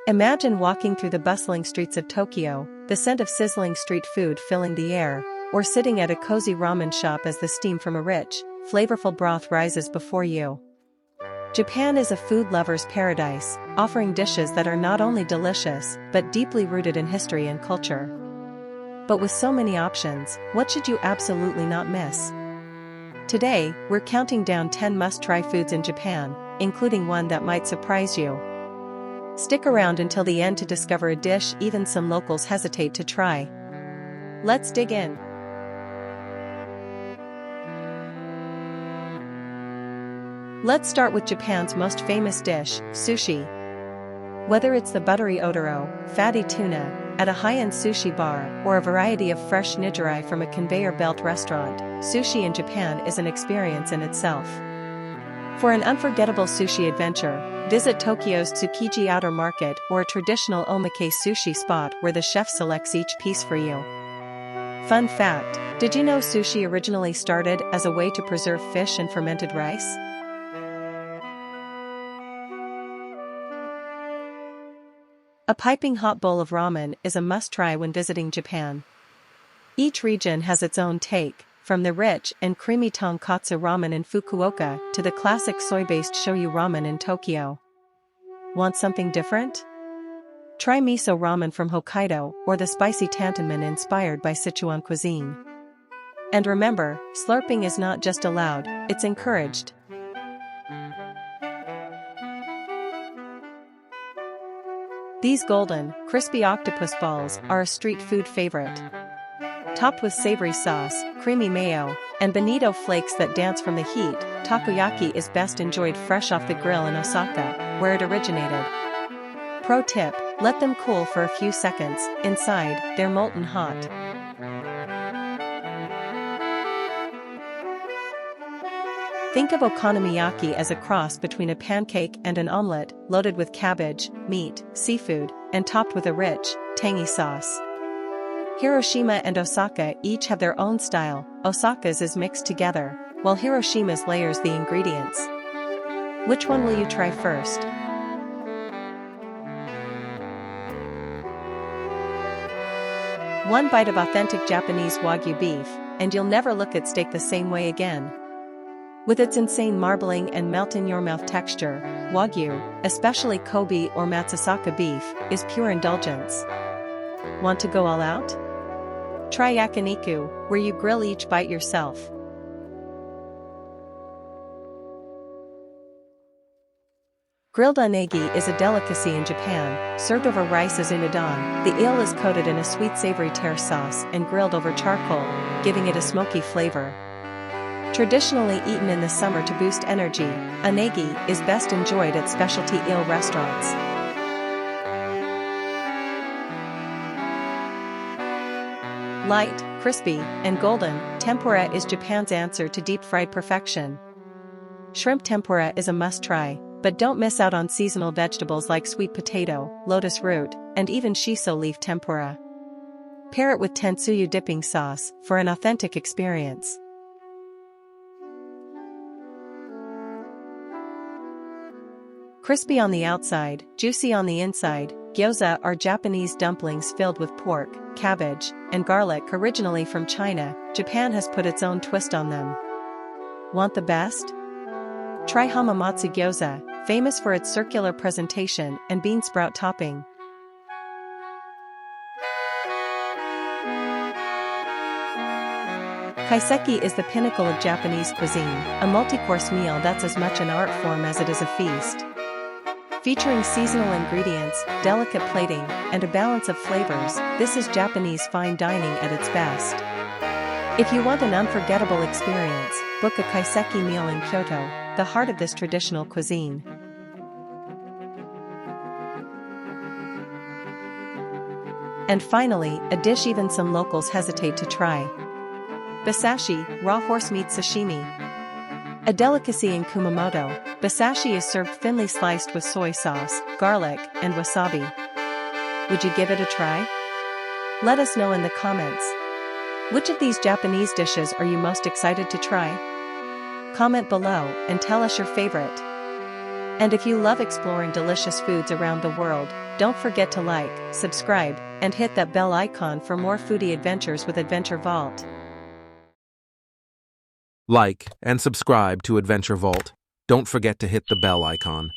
Imagine walking through the bustling streets of Tokyo, the scent of sizzling street food filling the air, or sitting at a cozy ramen shop as the steam from a rich, flavorful broth rises before you. Japan is a food lover's paradise, offering dishes that are not only delicious, but deeply rooted in history and culture. But with so many options, what should you absolutely not miss? Today, we're counting down 10 must-try foods in Japan, including one that might surprise you. Stick around until the end to discover a dish even some locals hesitate to try. Let's dig in. Let's start with Japan's most famous dish, sushi. Whether it's the buttery otoro, fatty tuna, at a high-end sushi bar, or a variety of fresh nigiri from a conveyor belt restaurant, sushi in Japan is an experience in itself. For an unforgettable sushi adventure, visit Tokyo's Tsukiji Outer Market or a traditional omake sushi spot where the chef selects each piece for you. Fun fact, did you know sushi originally started as a way to preserve fish and fermented rice? A piping hot bowl of ramen is a must-try when visiting Japan. Each region has its own take, from the rich and creamy tonkatsu ramen in Fukuoka to the classic soy-based shoyu ramen in Tokyo. Want something different? Try miso ramen from Hokkaido or the spicy tantanmen inspired by Sichuan cuisine. And remember, slurping is not just allowed, it's encouraged. These golden, crispy octopus balls are a street food favorite. Topped with savory sauce, creamy mayo, and bonito flakes that dance from the heat, takoyaki is best enjoyed fresh off the grill in Osaka, where it originated. Pro tip, let them cool for a few seconds, inside, they're molten hot. Think of okonomiyaki as a cross between a pancake and an omelette, loaded with cabbage, meat, seafood, and topped with a rich, tangy sauce. Hiroshima and Osaka each have their own style. Osaka's is mixed together, while Hiroshima's layers the ingredients. Which one will you try first? One bite of authentic Japanese Wagyu beef, and you'll never look at steak the same way again. With its insane marbling and melt-in-your-mouth texture, Wagyu, especially Kobe or Matsusaka beef, is pure indulgence. Want to go all out? Try yakiniku, where you grill each bite yourself. Grilled unagi is a delicacy in Japan, served over rice as unadon. The eel is coated in a sweet-savory tare sauce and grilled over charcoal, giving it a smoky flavor. Traditionally eaten in the summer to boost energy, unagi is best enjoyed at specialty eel restaurants. Light, crispy, and golden, tempura is Japan's answer to deep-fried perfection. Shrimp tempura is a must-try, but don't miss out on seasonal vegetables like sweet potato, lotus root, and even shiso leaf tempura. Pair it with tentsuyu dipping sauce for an authentic experience. Crispy on the outside, juicy on the inside, gyoza are Japanese dumplings filled with pork, cabbage, and garlic. Originally from China, Japan has put its own twist on them. Want the best? Try hamamatsu gyoza, famous for its circular presentation and bean sprout topping. Kaiseki is the pinnacle of Japanese cuisine, a multi-course meal that's as much an art form as it is a feast. Featuring seasonal ingredients, delicate plating, and a balance of flavors, this is Japanese fine dining at its best. If you want an unforgettable experience, book a kaiseki meal in Kyoto, the heart of this traditional cuisine. And finally, a dish even some locals hesitate to try. Basashi, raw horse meat sashimi. A delicacy in Kumamoto, basashi is served thinly sliced with soy sauce, garlic, and wasabi. Would you give it a try? Let us know in the comments. Which of these Japanese dishes are you most excited to try? Comment below and tell us your favorite. And if you love exploring delicious foods around the world, don't forget to like, subscribe, and hit that bell icon for more foodie adventures with Adventure Vault. Like and subscribe to Adventure Vault. Don't forget to hit the bell icon.